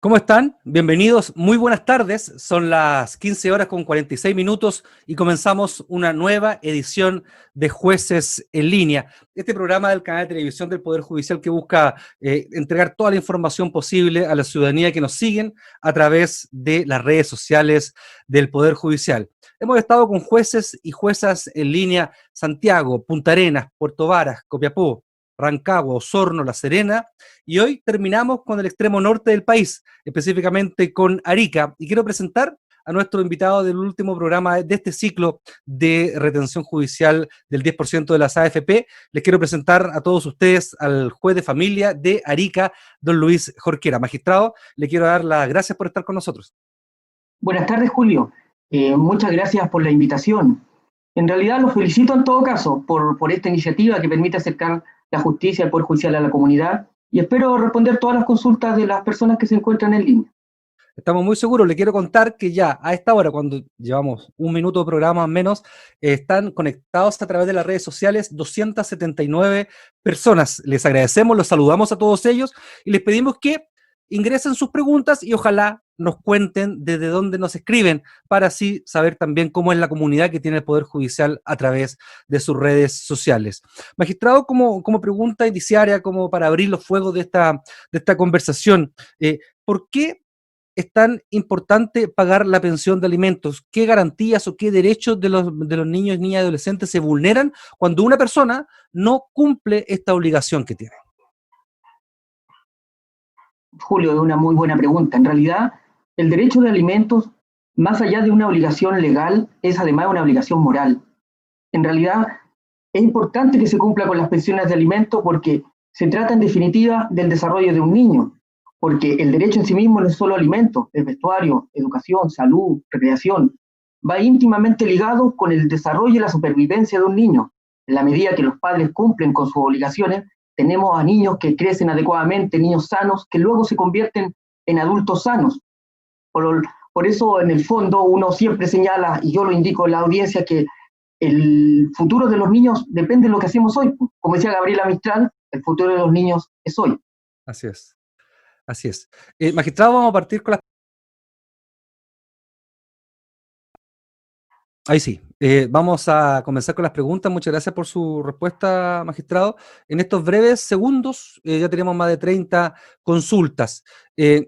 ¿Cómo están? Bienvenidos, muy buenas tardes. Son las 15 horas con 46 minutos y comenzamos una nueva edición de Jueces en Línea. Este programa del canal de televisión del Poder Judicial que busca entregar toda la información posible a la ciudadanía que nos siguen a través de las redes sociales del Poder Judicial. Hemos estado con jueces y juezas en línea Santiago, Punta Arenas, Puerto Varas, Copiapó, Rancagua, Osorno, La Serena, y hoy terminamos con el extremo norte del país, específicamente con Arica, y quiero presentar a nuestro invitado del último programa de este ciclo de retención judicial del 10% de las AFP. Les quiero presentar a todos ustedes al juez de familia de Arica, don Luis Jorquera. Magistrado, le quiero dar las gracias por estar con nosotros. Buenas tardes, Julio. Muchas gracias por la invitación. En realidad los felicito en todo caso por esta iniciativa que permite acercar la justicia, el Poder Judicial a la comunidad, y espero responder todas las consultas de las personas que se encuentran en línea. Estamos muy seguros. Le quiero contar que ya a esta hora, cuando llevamos un minuto de programa menos, están conectados a través de las redes sociales 279 personas. Les agradecemos, los saludamos a todos ellos y les pedimos que ingresen sus preguntas y ojalá nos cuenten desde dónde nos escriben para así saber también cómo es la comunidad que tiene el Poder Judicial a través de sus redes sociales. Magistrado, como pregunta indiciaria, como para abrir los fuegos de esta conversación, ¿por qué es tan importante pagar la pensión de alimentos? ¿Qué garantías o qué derechos de los niños, niñas y adolescentes se vulneran cuando una persona no cumple esta obligación que tiene? Julio, es una muy buena pregunta. En realidad, el derecho de alimentos, más allá de una obligación legal, es además una obligación moral. En realidad, es importante que se cumpla con las pensiones de alimentos porque se trata en definitiva del desarrollo de un niño, porque el derecho en sí mismo no es solo alimento, es vestuario, educación, salud, recreación. Va íntimamente ligado con el desarrollo y la supervivencia de un niño. En la medida que los padres cumplen con sus obligaciones, tenemos a niños que crecen adecuadamente, niños sanos, que luego se convierten en adultos sanos. Por eso, en el fondo, uno siempre señala, y yo lo indico en la audiencia, que el futuro de los niños depende de lo que hacemos hoy. Como decía Gabriela Mistral, el futuro de los niños es hoy. Así es, así es. Magistrado, vamos a partir con las... Ahí sí. Vamos a comenzar con las preguntas. Muchas gracias por su respuesta, magistrado. En estos breves segundos ya tenemos más de 30 consultas.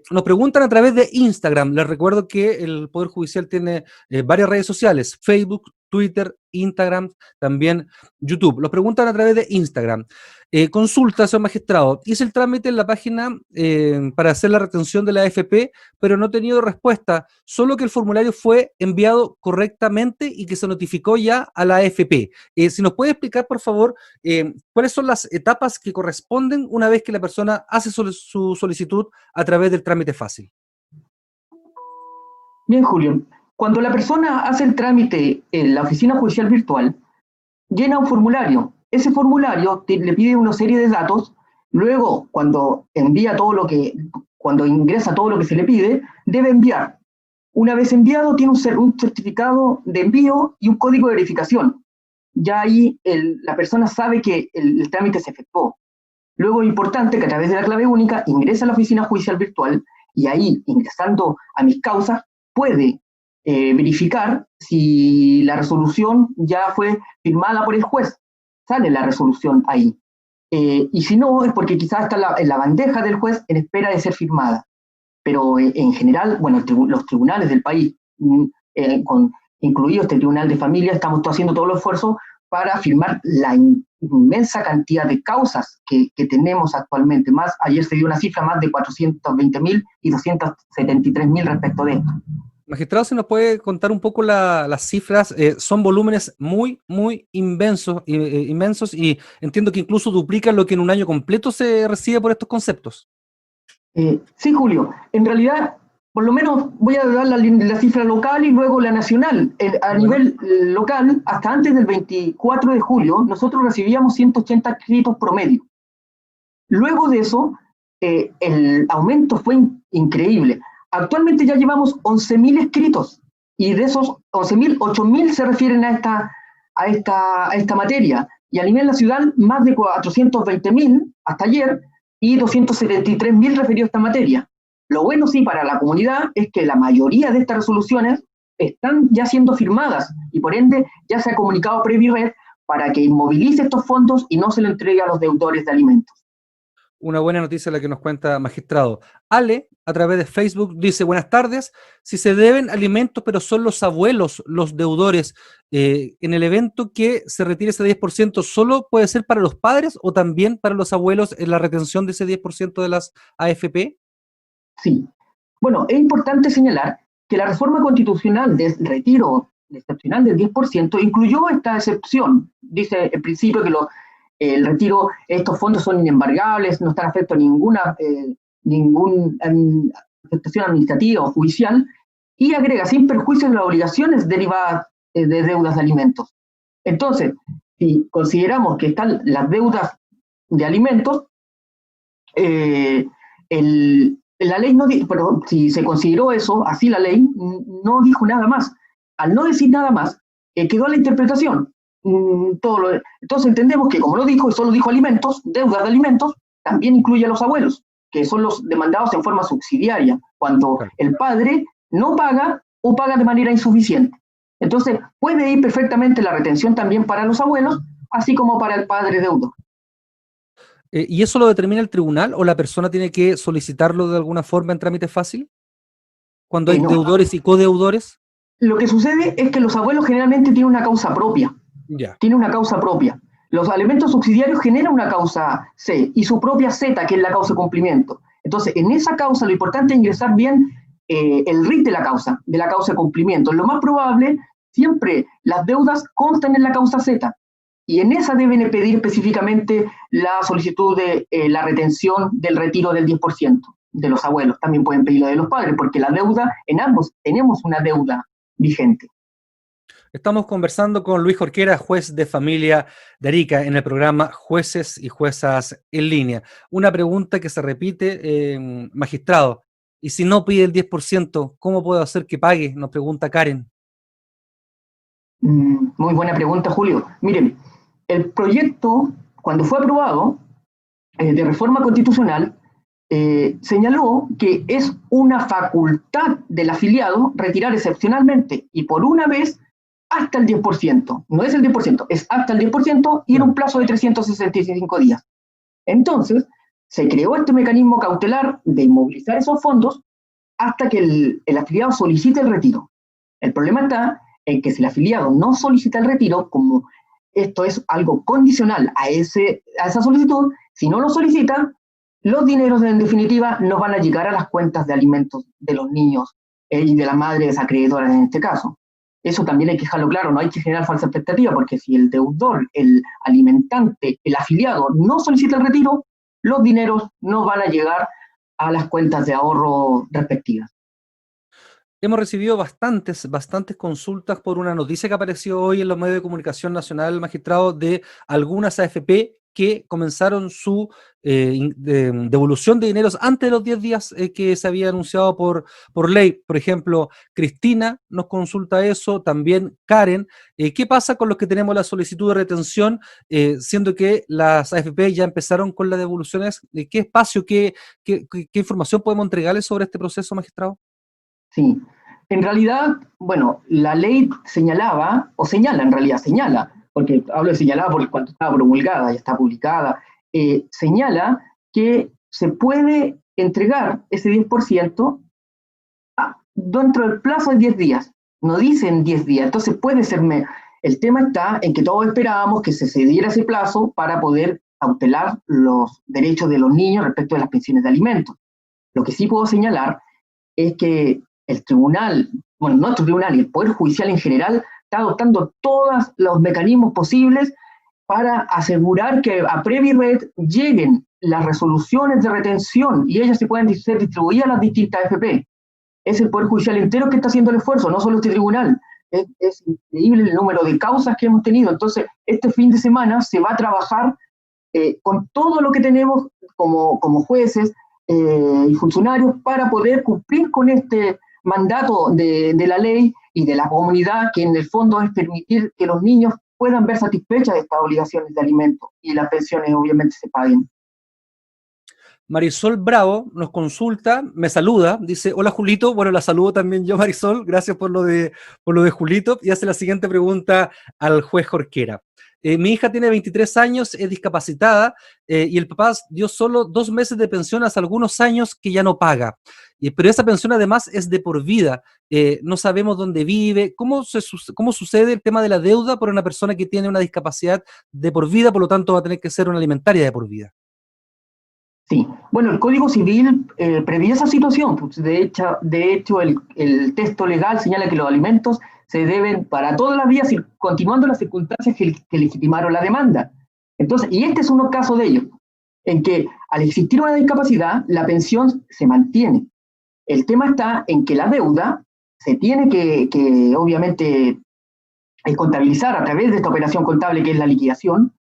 Nos preguntan a través de Instagram. Les recuerdo que el Poder Judicial tiene varias redes sociales: Facebook, Twitter, Instagram, también YouTube. Los preguntan a través de Instagram. Consulta, señor magistrado. Hice el trámite en la página para hacer la retención de la AFP, pero no he tenido respuesta, solo que el formulario fue enviado correctamente y que se notificó ya a la AFP. Si nos puede explicar, por favor, cuáles son las etapas que corresponden una vez que la persona hace su solicitud a través del trámite fácil. Bien, Julio. Cuando la persona hace el trámite en la oficina judicial virtual, llena un formulario. Ese formulario le pide una serie de datos. Luego, cuando ingresa todo lo que se le pide, debe enviar. Una vez enviado, tiene un certificado de envío y un código de verificación. Ya ahí la persona sabe que el trámite se efectuó. Luego es importante que a través de la clave única ingrese a la oficina judicial virtual y ahí, ingresando a mis causas, puede verificar si la resolución ya fue firmada por el juez. Sale la resolución ahí. Y si no, es porque quizás está en la bandeja del juez en espera de ser firmada. Pero en general, bueno, los tribunales del país, incluido este Tribunal de Familia, estamos haciendo todo el esfuerzo para firmar la inmensa cantidad de causas que tenemos actualmente. Ayer se dio una cifra más de 420.000 y 273.000 respecto de esto. Magistrado, ¿se nos puede contar un poco las cifras? Son volúmenes muy, muy inmensos y entiendo que incluso duplican lo que en un año completo se recibe por estos conceptos. Sí, Julio. En realidad, por lo menos voy a dar la cifra local y luego la nacional. A nivel local, hasta antes del 24 de julio, nosotros recibíamos 180 escritos promedio. Luego de eso, el aumento fue increíble. Actualmente ya llevamos 11.000 escritos y de esos 11.000, 8.000 se refieren a esta materia. Y a nivel nacional, más de 420.000 hasta ayer y 273.000 referidos a esta materia. Lo bueno sí para la comunidad es que la mayoría de estas resoluciones están ya siendo firmadas y por ende ya se ha comunicado a Previred para que inmovilice estos fondos y no se lo entregue a los deudores de alimentos. Una buena noticia la que nos cuenta magistrado. Ale, a través de Facebook, dice: buenas tardes. Si se deben alimentos, pero son los abuelos los deudores, en el evento que se retire ese 10%, ¿solo puede ser para los padres o también para los abuelos en la retención de ese 10% de las AFP? Sí. Bueno, es importante señalar que la reforma constitucional del retiro excepcional del 10% incluyó esta excepción. Dice en principio que el retiro, estos fondos son inembargables, no están afectos a ninguna afectación administrativa o judicial, y agrega sin perjuicio de las obligaciones derivadas de deudas de alimentos. Entonces, si consideramos que están las deudas de alimentos, la ley no, perdón, si se consideró eso, así la ley no dijo nada más. Al no decir nada más, quedó a la interpretación. Entonces entendemos que como lo dijo, y solo dijo alimentos, deudas de alimentos, también incluye a los abuelos, que son los demandados en forma subsidiaria, cuando el padre no paga o paga de manera insuficiente. Entonces puede ir perfectamente la retención también para los abuelos, así como para el padre deudor. ¿Y eso lo determina el tribunal o la persona tiene que solicitarlo de alguna forma en trámite fácil? Cuando hay No. deudores y codeudores. Lo que sucede es que los abuelos generalmente tienen una causa propia. Ya. Tiene una causa propia. Los alimentos subsidiarios generan una causa C y su propia Z, que es la causa de cumplimiento. Entonces, en esa causa lo importante es ingresar bien el RIT de la causa de cumplimiento. Lo más probable, siempre las deudas constan en la causa Z. Y en esa deben pedir específicamente la solicitud de la retención del retiro del 10% de los abuelos. También pueden pedir la de los padres, porque la deuda, en ambos tenemos una deuda vigente. Estamos conversando con Luis Jorquera, juez de familia de Arica, en el programa Jueces y Juezas en Línea. Una pregunta que se repite, magistrado. Y si no pide el 10%, ¿cómo puedo hacer que pague? Nos pregunta Karen. Muy buena pregunta, Julio. Miren, el proyecto, cuando fue aprobado, de reforma constitucional, señaló que es una facultad del afiliado retirar excepcionalmente y por una vez hasta el 10%. No es el 10%, es hasta el 10% y en un plazo de 365 días. Entonces, se creó este mecanismo cautelar de inmovilizar esos fondos hasta que el afiliado solicite el retiro. El problema está en que si el afiliado no solicita el retiro, como esto es algo condicional a esa solicitud, si no lo solicita, los dineros en definitiva no van a llegar a las cuentas de alimentos de los niños y de las madres acreedoras en este caso. Eso también hay que dejarlo claro, no hay que generar falsa expectativa, porque si el deudor, el alimentante, el afiliado no solicita el retiro, los dineros no van a llegar a las cuentas de ahorro respectivas. Hemos recibido bastantes consultas por una noticia que apareció hoy en los medios de comunicación nacional, magistrado, de algunas AFP que comenzaron su devolución de dineros antes de los 10 días que se había anunciado por ley. Por ejemplo, Cristina nos consulta eso, también Karen. ¿Qué pasa con los que tenemos la solicitud de retención, siendo que las AFP ya empezaron con las devoluciones? ¿Qué espacio, qué información podemos entregarles sobre este proceso, magistrado? Sí, en realidad, bueno, la ley señalaba, o señala en realidad, señala, porque hablo de señalada porque cuando estaba promulgada, ya está publicada, señala que se puede entregar ese 10% dentro del plazo de 10 días. No dicen 10 días, entonces puede ser. El tema está en que todos esperábamos que se cediera ese plazo para poder cautelar los derechos de los niños respecto de las pensiones de alimentos. Lo que sí puedo señalar es que el tribunal, bueno, nuestro tribunal y el Poder Judicial en general está adoptando todos los mecanismos posibles para asegurar que a Previred lleguen las resoluciones de retención y ellas se puedan ser distribuidas a las distintas AFP. Es el Poder Judicial entero que está haciendo el esfuerzo, no solo este tribunal. Es increíble el número de causas que hemos tenido. Entonces, este fin de semana se va a trabajar con todo lo que tenemos como jueces y funcionarios para poder cumplir con este mandato de la ley y de la comunidad, que en el fondo es permitir que los niños puedan ver satisfechas estas obligaciones de alimentos y las pensiones obviamente se paguen. Marisol Bravo nos consulta, me saluda, dice, hola Julito, bueno, la saludo también yo, Marisol, gracias por lo de Julito, y hace la siguiente pregunta al juez Jorquera. Mi hija tiene 23 años, es discapacitada, y el papá dio solo 2 meses de pensión hace algunos años que ya no paga. Pero esa pensión además es de por vida. No sabemos dónde vive. ¿Cómo sucede el tema de la deuda por una persona que tiene una discapacidad de por vida, por lo tanto va a tener que ser una alimentaria de por vida? Sí, bueno, el Código Civil prevé esa situación. Pues, de hecho el texto legal señala que los alimentos se deben para todas las vías, continuando las circunstancias que legitimaron la demanda. Entonces, y este es uno caso de ello, en que al existir una discapacidad, la pensión se mantiene. El tema está en que la deuda se tiene que obviamente, contabilizar a través de esta operación contable que es la liquidación,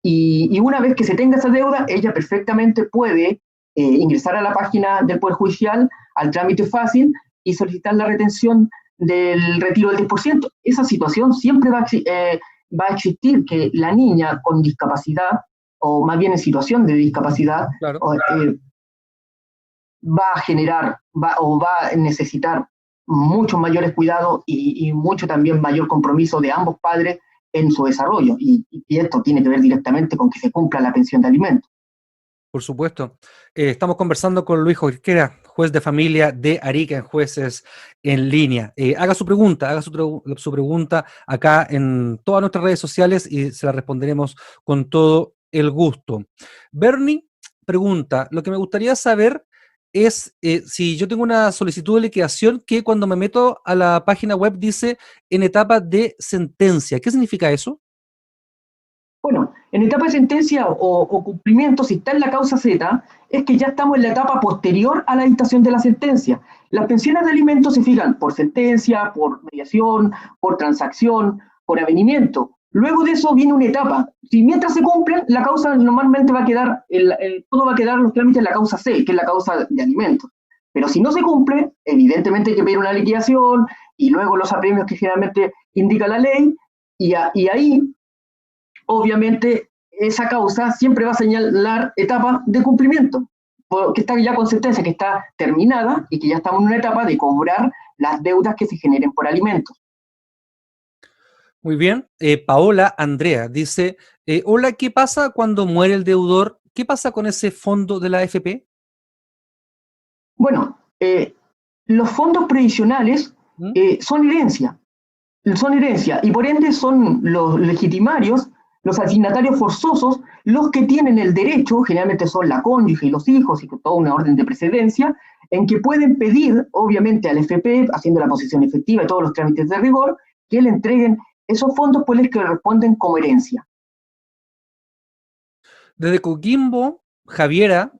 y una vez que se tenga esa deuda, ella perfectamente puede ingresar a la página del Poder Judicial, al trámite fácil, y solicitar la retención del retiro del 10%. Esa situación siempre va a existir, que la niña con discapacidad, o más bien en situación de discapacidad, Claro. Va a generar o va a necesitar muchos mayores cuidados y mucho también mayor compromiso de ambos padres en su desarrollo. Y esto tiene que ver directamente con que se cumpla la pensión de alimentos. Por supuesto. Estamos conversando con Luis Jorquera, juez de familia de Arica en Jueces en Línea. Haga su pregunta, su pregunta acá en todas nuestras redes sociales y se la responderemos con todo el gusto. Bernie pregunta, lo que me gustaría saber es si yo tengo una solicitud de liquidación que cuando me meto a la página web dice en etapa de sentencia. ¿Qué significa eso? Bueno, en etapa de sentencia o cumplimiento, si está en la causa Z, es que ya estamos en la etapa posterior a la dictación de la sentencia. Las pensiones de alimentos se fijan por sentencia, por mediación, por transacción, por avenimiento. Luego de eso viene una etapa. Si mientras se cumplen, la causa normalmente va a quedar, todo va a quedar los trámites en la causa C, que es la causa de alimentos. Pero si no se cumple, evidentemente hay que pedir una liquidación y luego los apremios que generalmente indica la ley, y ahí obviamente esa causa siempre va a señalar etapa de cumplimiento, que está ya con sentencia, que está terminada y que ya estamos en una etapa de cobrar las deudas que se generen por alimentos. Muy bien. Paola Andrea dice, hola, ¿qué pasa cuando muere el deudor? ¿Qué pasa con ese fondo de la AFP? Bueno, los fondos previsionales ¿Mm? son herencia y por ende son los legitimarios, los asignatarios forzosos, los que tienen el derecho, generalmente son la cónyuge y los hijos y toda una orden de precedencia, en que pueden pedir, obviamente, al FP, haciendo la posición efectiva y todos los trámites de rigor, que le entreguen esos fondos, pues les corresponden como herencia. Desde Coquimbo, Javiera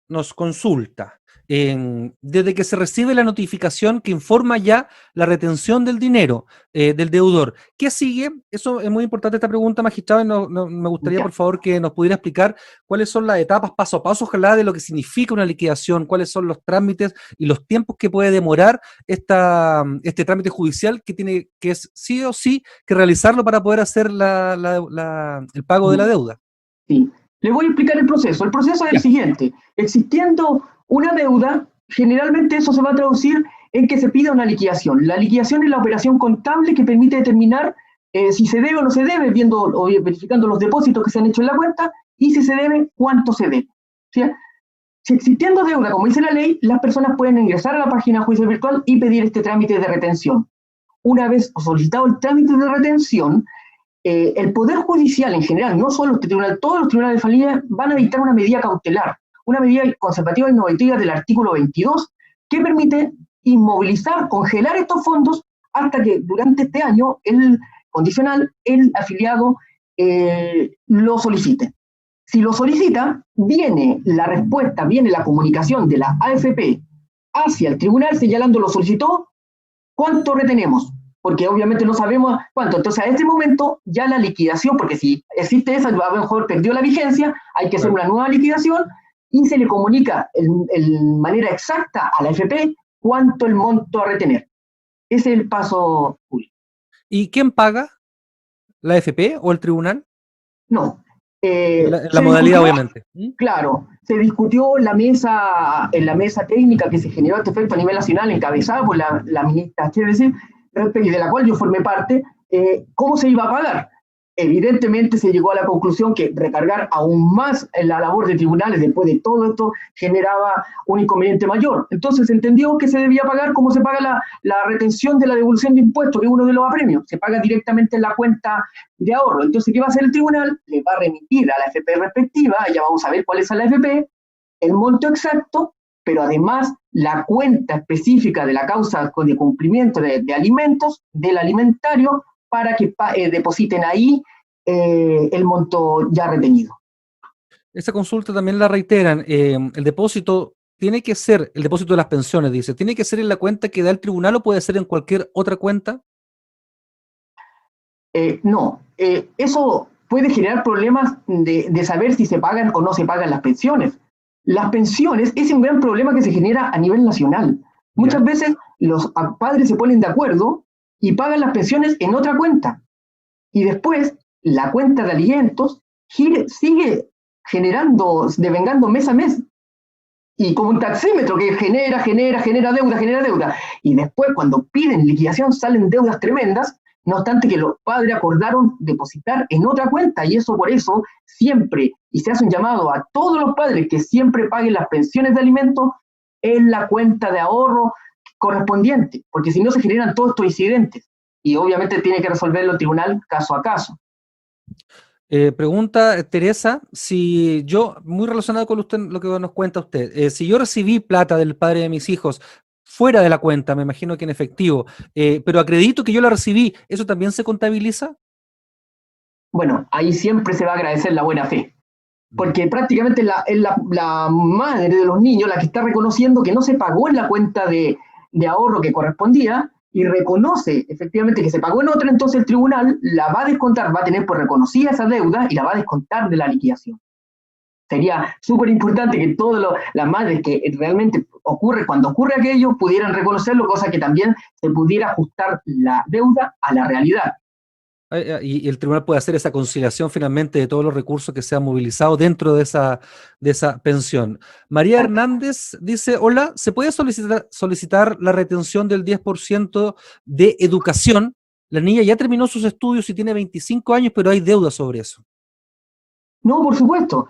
nos consulta. Desde que se recibe la notificación que informa ya la retención del dinero del deudor, ¿qué sigue? Eso es muy importante esta pregunta, magistrado, y me gustaría, Ya. por favor, que nos pudiera explicar cuáles son las etapas paso a paso, ojalá, de lo que significa una liquidación, cuáles son los trámites y los tiempos que puede demorar este trámite judicial que es sí o sí que realizarlo para poder hacer el pago de la deuda. Sí. Le voy a explicar el proceso. El proceso es el Ya. siguiente. Existiendo una deuda, generalmente eso se va a traducir en que se pida una liquidación. La liquidación es la operación contable que permite determinar si se debe o no se debe, viendo o verificando los depósitos que se han hecho en la cuenta, y si se debe, cuánto se debe. ¿Sí? Si existiendo deuda, como dice la ley, las personas pueden ingresar a la página juicio virtual y pedir este trámite de retención. Una vez solicitado el trámite de retención, el Poder Judicial en general, no solo este tribunal, todos los tribunales de familia van a dictar una medida cautelar, una medida conservativa innovativa del artículo 22, que permite inmovilizar, congelar estos fondos hasta que durante este año el condicional, el afiliado, lo solicite. Si lo solicita, viene la respuesta, viene la comunicación de la AFP hacia el tribunal señalando lo solicitó, cuánto retenemos, porque obviamente no sabemos cuánto. Entonces, a este momento, ya la liquidación, porque si existe esa, a lo mejor perdió la vigencia, hay que hacer una nueva liquidación y se le comunica en manera exacta a la FP cuánto el monto a retener. Ese es el paso. ¿Y quién paga? ¿La AFP o el tribunal? No, La modalidad, obviamente. Claro, se discutió en la mesa técnica que se generó este efecto a nivel nacional, encabezada por la ministra Chávez, y de la cual yo formé parte, cómo se iba a pagar. Evidentemente se llegó a la conclusión que recargar aún más en la labor de tribunales después de todo esto generaba un inconveniente mayor. Entonces se entendió que se debía pagar como se paga la retención de la devolución de impuestos, que es uno de los apremios, se paga directamente en la cuenta de ahorro. Entonces, ¿qué va a hacer el tribunal? Le va a remitir a la AFP respectiva, ya vamos a ver cuál es la AFP, el monto exacto, pero además la cuenta específica de la causa de cumplimiento de alimentos, del alimentario, para que depositen ahí el monto ya retenido. Esa consulta también la reiteran. El depósito tiene que ser, el depósito de las pensiones, dice, ¿tiene que ser en la cuenta que da el tribunal o puede ser en cualquier otra cuenta? No, eso puede generar problemas de saber si se pagan o no se pagan las pensiones. Las pensiones es un gran problema que se genera a nivel nacional. Muchas veces los padres se ponen de acuerdo y pagan las pensiones en otra cuenta. Y después la cuenta de alimentos sigue devengando mes a mes. Y como un taxímetro que genera deuda. Y después cuando piden liquidación salen deudas tremendas, no obstante que los padres acordaron depositar en otra cuenta. Y eso por eso siempre, y se hace un llamado a todos los padres que siempre paguen las pensiones de alimentos en la cuenta de ahorro correspondiente, porque si no se generan todos estos incidentes. Y obviamente tiene que resolverlo el tribunal caso a caso. Pregunta Teresa, si yo, muy relacionado con usted, lo que nos cuenta usted, si yo recibí plata del padre de mis hijos fuera de la cuenta, me imagino que en efectivo, pero acredito que yo la recibí, ¿eso también se contabiliza? Bueno, ahí siempre se va a agradecer la buena fe, porque prácticamente es la madre de los niños la que está reconociendo que no se pagó en la cuenta de ahorro que correspondía y reconoce efectivamente que se pagó en otra, entonces el tribunal la va a descontar, va a tener por reconocida esa deuda y la va a descontar de la liquidación. Sería súper importante que todas las madres que realmente cuando ocurre aquello, pudieran reconocerlo, cosa que también se pudiera ajustar la deuda a la realidad. Y el tribunal puede hacer esa conciliación finalmente de todos los recursos que se han movilizado dentro de esa pensión. María Hernández dice, hola, ¿se puede solicitar la retención del 10% de educación? La niña ya terminó sus estudios y tiene 25 años, pero hay deuda sobre eso. No, por supuesto.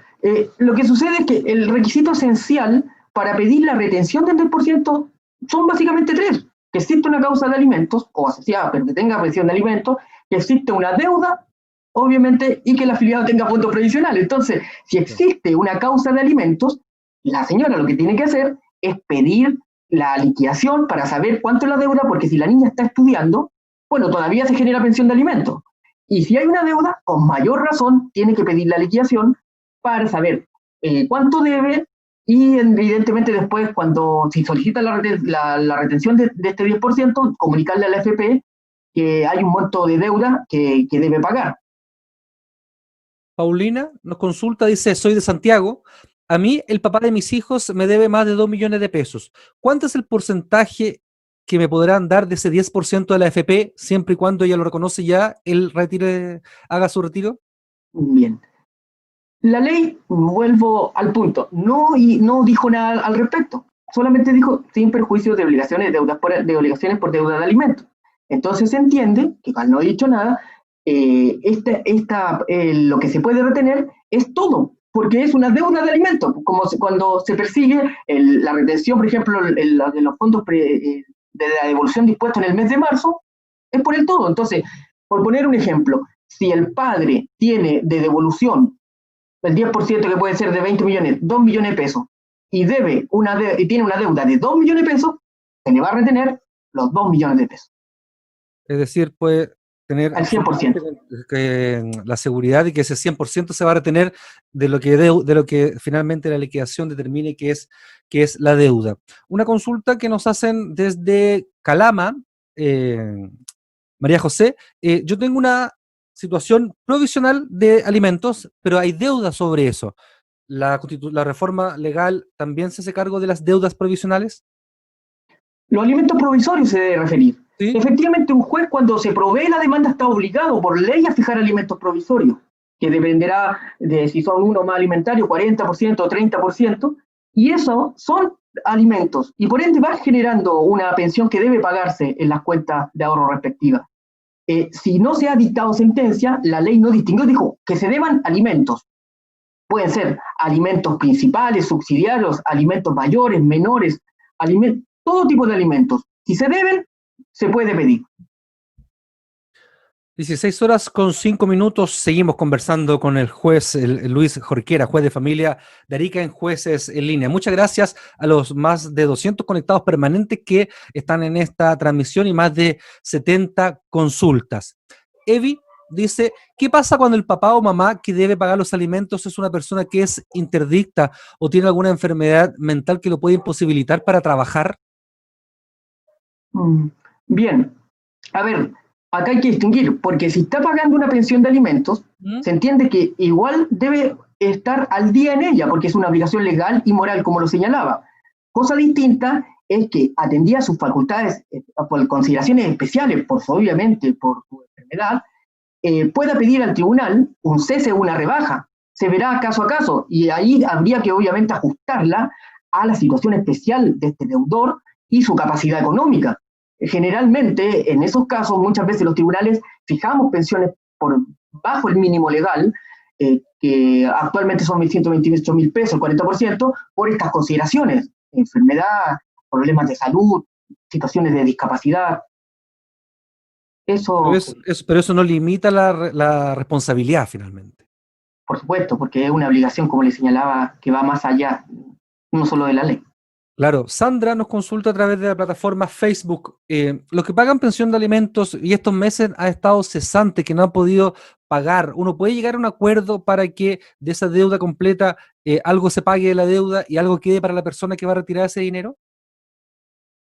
Lo que sucede es que el requisito esencial para pedir la retención del 10% son básicamente tres. Que existe una causa de alimentos, o asociada, pero que tenga pensión de alimentos, que existe una deuda, obviamente, y que el afiliado tenga fondo previsional. Entonces, si existe una causa de alimentos, la señora lo que tiene que hacer es pedir la liquidación para saber cuánto es la deuda, porque si la niña está estudiando, bueno, todavía se genera pensión de alimentos. Y si hay una deuda, con mayor razón, tiene que pedir la liquidación para saber cuánto debe y evidentemente después, si solicita la retención de este 10%, comunicarle a la AFP que hay un monto de deuda que debe pagar. Paulina nos consulta, dice, soy de Santiago, a mí el papá de mis hijos me debe más de 2 millones de pesos. ¿Cuánto es el porcentaje que me podrán dar de ese 10% de la AFP, siempre y cuando ella lo reconoce ya, él haga su retiro? Bien. La ley, vuelvo al punto, no dijo nada al respecto, solamente dijo sin perjuicio de obligaciones de obligaciones por deuda de alimentos. Entonces se entiende que al no ha dicho nada, lo que se puede retener es todo, porque es una deuda de alimentos, como cuando se persigue la retención, por ejemplo, de los fondos de la devolución de impuestos en el mes de marzo, es por el todo. Entonces, por poner un ejemplo, si el padre tiene de devolución el 10% que puede ser de 20 millones, 2 millones de pesos, y tiene una deuda de 2 millones de pesos, se le va a retener los 2 millones de pesos. Es decir, puede tener al 100%. La seguridad de que ese 100% se va a retener de lo que finalmente la liquidación determine que es la deuda. Una consulta que nos hacen desde Calama, María José, yo tengo una situación provisional de alimentos, pero hay deuda sobre eso. ¿La reforma legal también se hace cargo de las deudas provisionales? Los alimentos provisorios se debe referir. ¿Sí? Efectivamente, un juez cuando se provee la demanda está obligado por ley a fijar alimentos provisorios, que dependerá de si son uno más alimentario, 40% o 30%, y eso son alimentos, y por ende va generando una pensión que debe pagarse en las cuentas de ahorro respectivas. Si no se ha dictado sentencia, la ley no distinguió, dijo que se deban alimentos. Pueden ser alimentos principales, subsidiarios, alimentos mayores, menores, todo tipo de alimentos. Si se deben, se puede pedir. 16:05. Seguimos conversando con el juez el Luis Jorquera, juez de familia de Arica en Jueces en Línea. Muchas gracias a los más de 200 conectados permanentes que están en esta transmisión y más de 70 consultas. Evi dice, ¿qué pasa cuando el papá o mamá que debe pagar los alimentos es una persona que es interdicta o tiene alguna enfermedad mental que lo puede imposibilitar para trabajar? Bien, a ver, acá hay que distinguir, porque si está pagando una pensión de alimentos, se entiende que igual debe estar al día en ella, porque es una obligación legal y moral, como lo señalaba. Cosa distinta es que atendía a sus facultades por consideraciones especiales, obviamente por su enfermedad, pueda pedir al tribunal un cese o una rebaja. Se verá caso a caso, y ahí habría que obviamente ajustarla a la situación especial de este deudor y su capacidad económica. Generalmente, en esos casos, muchas veces los tribunales fijamos pensiones por bajo el mínimo legal, que actualmente son 1.128.000 pesos, el 40%, por estas consideraciones: enfermedad, problemas de salud, situaciones de discapacidad. Pero eso no limita la responsabilidad finalmente. Por supuesto, porque es una obligación, como le señalaba, que va más allá, no solo de la ley. Claro, Sandra nos consulta a través de la plataforma Facebook. Los que pagan pensión de alimentos y estos meses ha estado cesante, que no han podido pagar, ¿uno puede llegar a un acuerdo para que de esa deuda completa algo se pague de la deuda y algo quede para la persona que va a retirar ese dinero?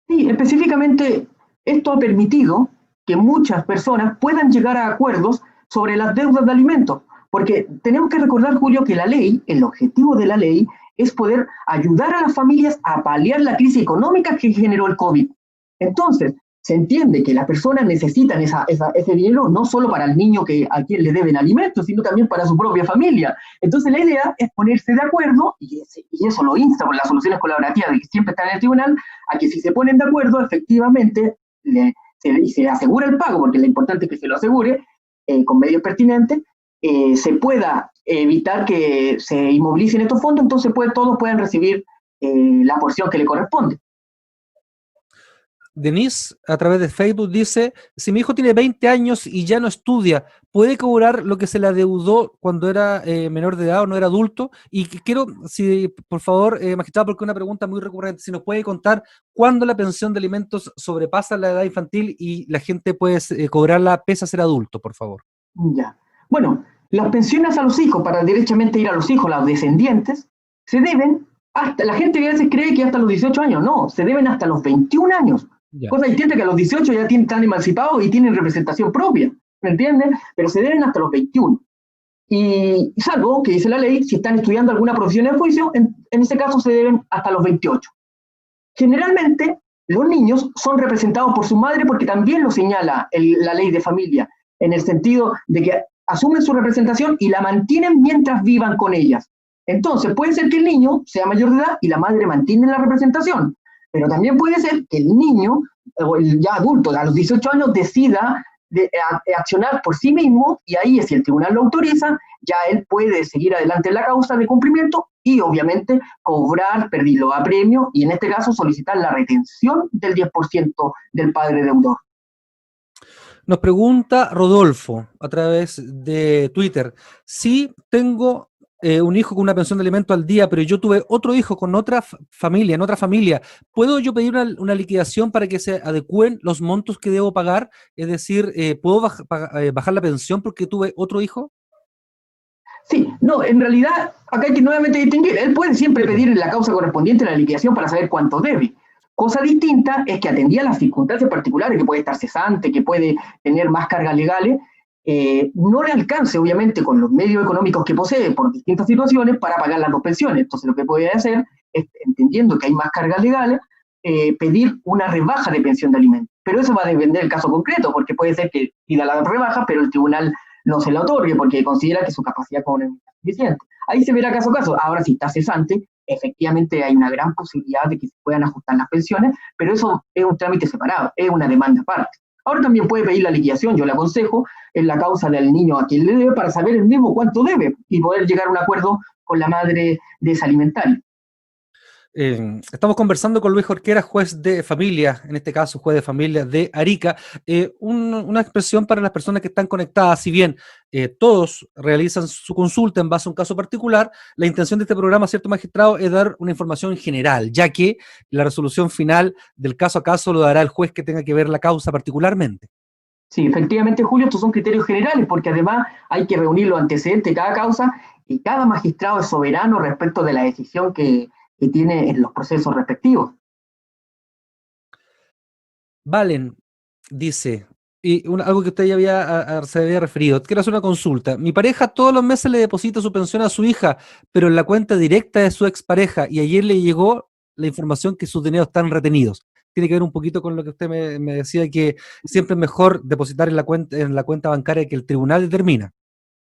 Sí, específicamente esto ha permitido que muchas personas puedan llegar a acuerdos sobre las deudas de alimentos, porque tenemos que recordar, Julio, que la ley, el objetivo de la ley, es poder ayudar a las familias a paliar la crisis económica que generó el COVID. Entonces, se entiende que las personas necesitan ese dinero no solo para el niño a quien le deben alimentos, sino también para su propia familia. Entonces, la idea es ponerse de acuerdo, y eso lo insta por las soluciones colaborativas que siempre están en el tribunal, a que si se ponen de acuerdo, efectivamente, se asegura el pago, porque lo importante es que se lo asegure con medios pertinentes, se pueda evitar que se inmovilicen estos fondos, entonces todos puedan recibir la porción que le corresponde. Denise, a través de Facebook, dice, si mi hijo tiene 20 años y ya no estudia, ¿puede cobrar lo que se le adeudó cuando era menor de edad o no era adulto? Y quiero, si por favor, magistrado, porque es una pregunta muy recurrente, si nos puede contar cuándo la pensión de alimentos sobrepasa la edad infantil y la gente puede cobrarla pese a ser adulto, por favor. Ya. Bueno, las pensiones a los hijos, para derechamente ir a los hijos, los descendientes, se deben hasta, la gente a veces cree que hasta los 18 años, no, se deben hasta los 21 años. Ya. Cosa distinta que a los 18 ya están emancipados y tienen representación propia, ¿me entiendes? Pero se deben hasta los 21. Y salvo que dice la ley, si están estudiando alguna profesión en juicio, en ese caso se deben hasta los 28. Generalmente, los niños son representados por su madre porque también lo señala la ley de familia, en el sentido de que asumen su representación y la mantienen mientras vivan con ellas. Entonces, puede ser que el niño sea mayor de edad y la madre mantiene la representación, pero también puede ser que el niño, o el ya adulto, a los 18 años, decida accionar por sí mismo, y ahí, si el tribunal lo autoriza, ya él puede seguir adelante en la causa de cumplimiento y, obviamente, cobrar, pedirlo a premio, y en este caso solicitar la retención del 10% del padre deudor. Nos pregunta Rodolfo a través de Twitter, si tengo un hijo con una pensión de alimentos al día, pero yo tuve otro hijo con otra familia, en otra familia, ¿puedo yo pedir una liquidación para que se adecúen los montos que debo pagar? Es decir, ¿puedo bajar la pensión porque tuve otro hijo? Sí, no, en realidad acá hay que nuevamente distinguir. Él puede siempre pedir en la causa correspondiente la liquidación para saber cuánto debe. Cosa distinta es que atendía a las circunstancias particulares, que puede estar cesante, que puede tener más cargas legales, no le alcance, obviamente, con los medios económicos que posee por distintas situaciones para pagar las dos pensiones. Entonces, lo que puede hacer es, entendiendo que hay más cargas legales, pedir una rebaja de pensión de alimentos. Pero eso va a depender del caso concreto, porque puede ser que pida la rebaja, pero el tribunal no se la otorgue porque considera que su capacidad económica es suficiente. Ahí se verá caso a caso. Ahora, si está cesante, efectivamente hay una gran posibilidad de que se puedan ajustar las pensiones, pero eso es un trámite separado, es una demanda aparte. Ahora también puede pedir la liquidación, yo le aconsejo, en la causa del niño a quien le debe para saber el mismo cuánto debe y poder llegar a un acuerdo con la madre de ese alimentario. Estamos conversando con Luis Jorquera, juez de familia, en este caso juez de familia de Arica. Una expresión para las personas que están conectadas, si bien todos realizan su consulta en base a un caso particular, la intención de este programa, cierto magistrado, es dar una información general, ya que la resolución final del caso a caso lo dará el juez que tenga que ver la causa particularmente. Sí, efectivamente, Julio, estos son criterios generales porque además hay que reunir los antecedentes de cada causa y cada magistrado es soberano respecto de la decisión que tiene en los procesos respectivos. Valen dice, y algo que usted ya se había referido, quiero hacer una consulta. Mi pareja todos los meses le deposita su pensión a su hija, pero en la cuenta directa de su expareja, y ayer le llegó la información que sus dineros están retenidos. Tiene que ver un poquito con lo que usted me decía, que siempre es mejor depositar en la cuenta bancaria que el tribunal determina.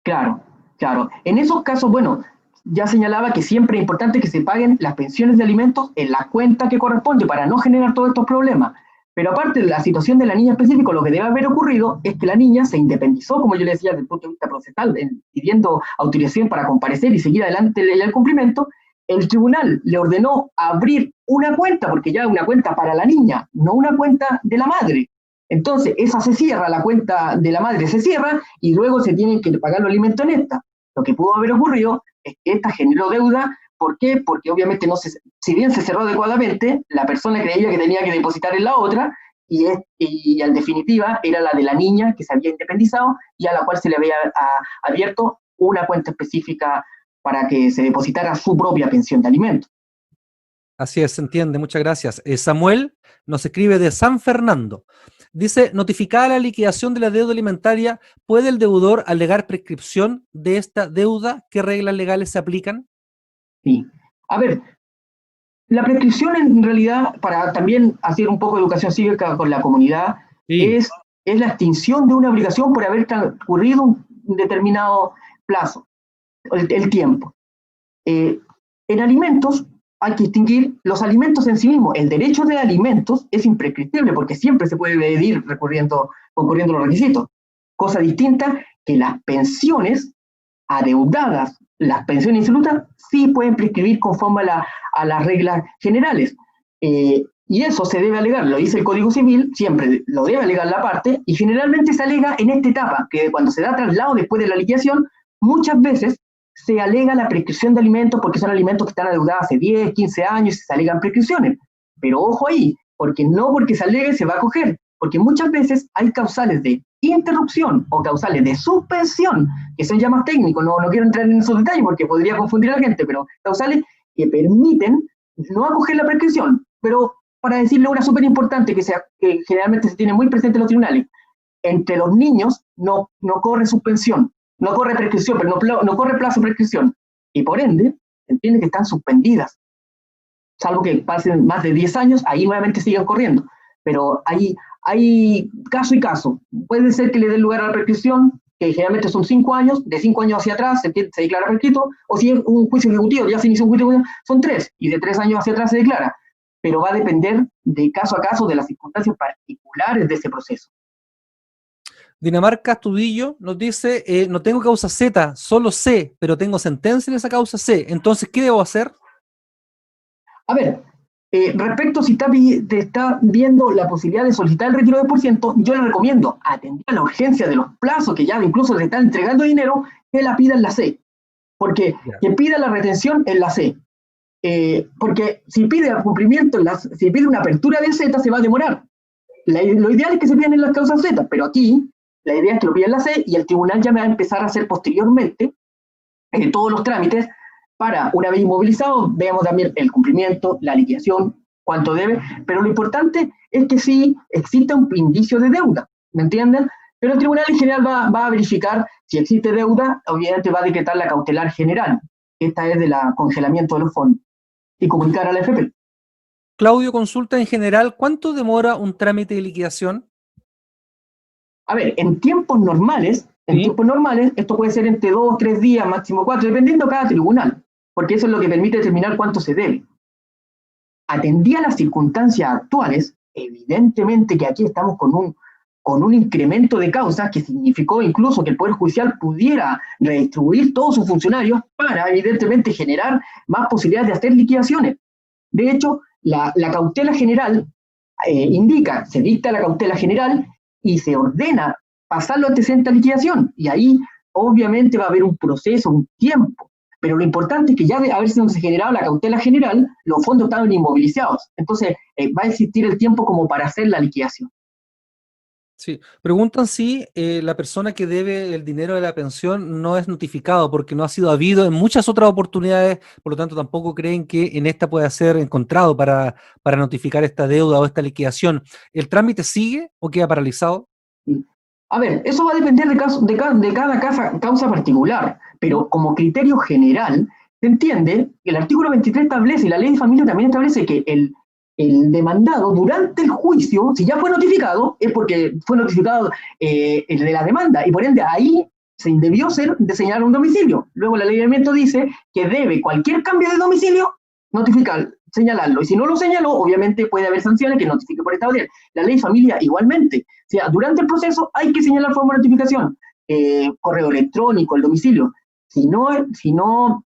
Claro, claro. En esos casos, bueno, ya señalaba que siempre es importante que se paguen las pensiones de alimentos en la cuenta que corresponde para no generar todos estos problemas. Pero aparte de la situación de la niña específica, lo que debe haber ocurrido es que la niña se independizó, como yo le decía, desde el punto de vista procesal, pidiendo autorización para comparecer y seguir adelante el cumplimiento. El tribunal le ordenó abrir una cuenta, porque ya es una cuenta para la niña, no una cuenta de la madre. Entonces, esa se cierra, la cuenta de la madre se cierra y luego se tienen que pagar los alimentos en esta. Lo que pudo haber ocurrido es que esta generó deuda. ¿Por qué? Porque obviamente si bien se cerró adecuadamente, la persona creía que tenía que depositar en la otra y en definitiva era la de la niña que se había independizado y a la cual se le había abierto una cuenta específica para que se depositara su propia pensión de alimentos. Así es, se entiende, muchas gracias. Samuel nos escribe de San Fernando. Dice, notificada la liquidación de la deuda alimentaria, ¿puede el deudor alegar prescripción de esta deuda? ¿Qué reglas legales se aplican? Sí. A ver, la prescripción en realidad, para también hacer un poco de educación cívica con la comunidad, Sí. es la extinción de una obligación por haber transcurrido un determinado plazo, el tiempo. En alimentos hay que distinguir los alimentos en sí mismos. El derecho de alimentos es imprescriptible porque siempre se puede pedir concurriendo los requisitos. Cosa distinta que las pensiones adeudadas, las pensiones insolutas, sí pueden prescribir conforme a las reglas generales. Y eso se debe alegar, lo dice el Código Civil, siempre lo debe alegar la parte, y generalmente se alega en esta etapa, que cuando se da traslado después de la liquidación, muchas veces se alega la prescripción de alimentos porque son alimentos que están adeudados hace 10, 15 años y se alegan prescripciones. Pero ojo ahí, porque no porque se alegue se va a coger, porque muchas veces hay causales de interrupción o causales de suspensión, que son ya más técnicos, no quiero entrar en esos detalles porque podría confundir a la gente, pero causales que permiten no acoger la prescripción. Pero para decirle una súper importante que generalmente se tiene muy presente en los tribunales, entre los niños no corre suspensión, no corre prescripción, pero no corre plazo de prescripción. Y por ende, entiende que están suspendidas. Salvo que pasen más de 10 años, ahí nuevamente sigan corriendo. Pero hay caso y caso. Puede ser que le dé lugar a la prescripción, que generalmente son 5 años, de 5 años hacia atrás se declara prescrito, o si es un juicio ejecutivo, ya se inició un juicio ejecutivo, son 3, y de 3 años hacia atrás se declara. Pero va a depender de caso a caso de las circunstancias particulares de ese proceso. Dinamarca Astudillo nos dice, no tengo causa Z, solo C, pero tengo sentencia en esa causa C. Entonces, ¿qué debo hacer? A ver, respecto si te está viendo la posibilidad de solicitar el retiro de %, yo le recomiendo, atender a la urgencia de los plazos que ya incluso le están entregando dinero, que la pida en la C. Porque que pida la retención en la C. Porque si pide el cumplimiento, si pide una apertura de Z, se va a demorar. Lo ideal es que se pidan en las causas Z, pero aquí la idea es que lo pida en la C y el tribunal ya va a empezar a hacer posteriormente todos los trámites para, una vez inmovilizado, veamos también el cumplimiento, la liquidación, cuánto debe, pero lo importante es que sí exista un indicio de deuda, ¿me entienden? Pero el tribunal en general va a verificar si existe deuda, obviamente va a decretar la cautelar general, esta es de la congelamiento de los fondos, y comunicar a la AFP. Claudio consulta en general, ¿cuánto demora un trámite de liquidación? A ver, en tiempos normales, En ¿Sí? tiempos normales, esto puede ser entre 2, 3 días, máximo 4, dependiendo de cada tribunal, porque eso es lo que permite determinar cuánto se debe. Atendía las circunstancias actuales, evidentemente que aquí estamos con un incremento de causas que significó incluso que el Poder Judicial pudiera redistribuir todos sus funcionarios para, evidentemente, generar más posibilidades de hacer liquidaciones. De hecho, la cautela general indica, se dicta la cautela general y se ordena pasar los antecedentes a liquidación. Y ahí, obviamente, va a haber un proceso, un tiempo. Pero lo importante es que ya de haberse generado la cautela general, los fondos estaban inmovilizados. Entonces, va a existir el tiempo como para hacer la liquidación. Sí, preguntan si la persona que debe el dinero de la pensión no es notificado porque no ha sido habido en muchas otras oportunidades, por lo tanto tampoco creen que en esta pueda ser encontrado para notificar esta deuda o esta liquidación. ¿El trámite sigue o queda paralizado? A ver, eso va a depender de cada causa particular, ¿Mm? pero como criterio general, se entiende que el artículo 23 establece, y la ley de familia también establece que el demandado durante el juicio, si ya fue notificado, es porque fue notificado el de la demanda, y por ende ahí se debió ser de señalar un domicilio. Luego la ley de alimentos dice que debe cualquier cambio de domicilio notificar, señalarlo, y si no lo señaló, obviamente puede haber sanciones que notifique por estado de la ley de familia igualmente. O sea, durante el proceso hay que señalar forma de notificación, correo electrónico, el domicilio. Si no, si no,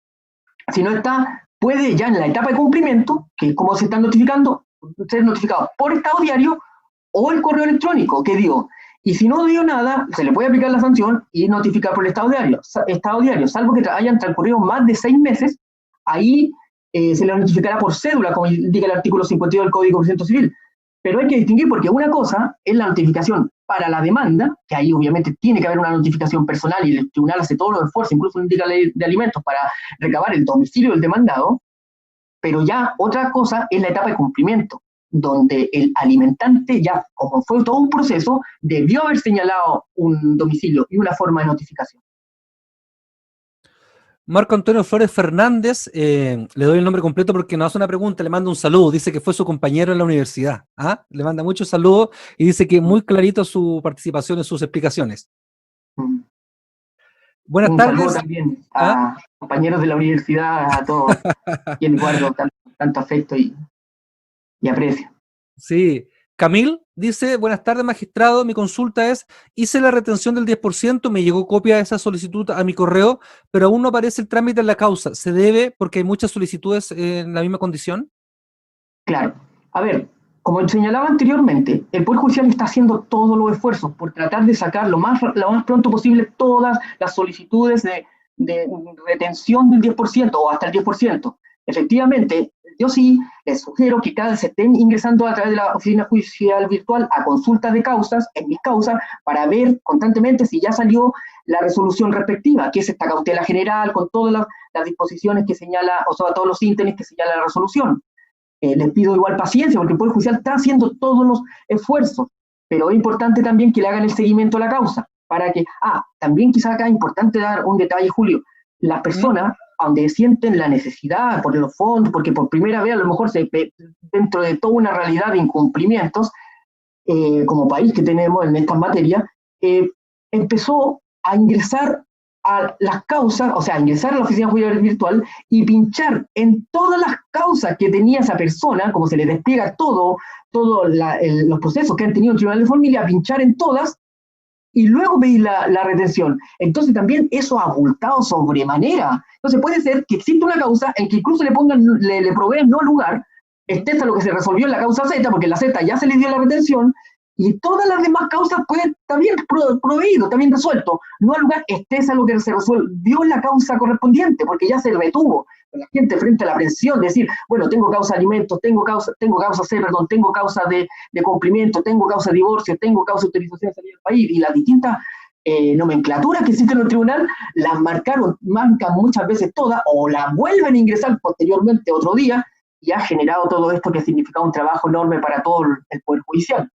si no está, puede ya en la etapa de cumplimiento, que es como se están notificando, ser notificado por estado diario o el correo electrónico, que dio. Y si no dio nada, se le puede aplicar la sanción y notificar por el estado diario, salvo que hayan transcurrido más de 6 meses, ahí se le notificará por cédula, como indica el artículo 52 del Código de Procedimiento Civil. Pero hay que distinguir porque una cosa es la notificación para la demanda, que ahí obviamente tiene que haber una notificación personal y el tribunal hace todos los esfuerzos, incluso indica la ley de alimentos para recabar el domicilio del demandado, pero ya otra cosa es la etapa de cumplimiento, donde el alimentante ya, como fue todo un proceso, debió haber señalado un domicilio y una forma de notificación. Marco Antonio Flores Fernández, le doy el nombre completo porque nos hace una pregunta, le manda un saludo, dice que fue su compañero en la universidad. ¿Ah? Le manda muchos saludos y dice que muy clarito su participación en sus explicaciones. Buenas Un saludo tardes. también ¿Ah? a compañeros de la universidad, a todos, quienes guardo tanto afecto y aprecio. Sí. Camil dice, buenas tardes, magistrado. Mi consulta es, hice la retención del 10%, me llegó copia de esa solicitud a mi correo, pero aún no aparece el trámite en la causa. ¿Se debe porque hay muchas solicitudes en la misma condición? Claro, a ver, como señalaba anteriormente, el Poder Judicial está haciendo todos los esfuerzos por tratar de sacar lo más pronto posible todas las solicitudes de retención del 10% o hasta el 10%. Efectivamente, yo sí les sugiero que cada vez se estén ingresando a través de la oficina judicial virtual a consultas de causas, en mis causas, para ver constantemente si ya salió la resolución respectiva, que es esta cautela general con todas las disposiciones que señala, o sea, todos los ínteres que señala la resolución. Les pido igual paciencia porque el Poder Judicial está haciendo todos los esfuerzos, pero es importante también que le hagan el seguimiento a la causa, para que, también quizás acá es importante dar un detalle, Julio, las ¿Mm? personas donde sienten la necesidad por los fondos, porque por primera vez a lo mejor dentro de toda una realidad de incumplimientos, como país que tenemos en estas materias, empezó a ingresar a las causas, o sea, ingresar a la oficina judicial virtual y pinchar en todas las causas que tenía esa persona, como se le despliega todos los procesos que han tenido en el Tribunal de Familia, pinchar en todas y luego pedir la retención. Entonces también eso ha abultado sobremanera. Entonces puede ser que exista una causa en que incluso le proveen no lugar, este es lo que se resolvió en la causa Z, porque la Z ya se le dio la retención, y todas las demás causas pueden también proveído, también resuelto. No al lugar, este es lo que se resolvió en la causa correspondiente, porque ya se retuvo. La gente frente a la presión, decir, bueno, tengo causa de alimentos, tengo causa C, perdón, tengo causa de cumplimiento, tengo causa de divorcio, tengo causa de autorización de salir del país, y las distintas nomenclaturas que existen en el tribunal las marcan muchas veces todas, o las vuelven a ingresar posteriormente otro día, y ha generado todo esto que ha significado un trabajo enorme para todo el Poder Judicial.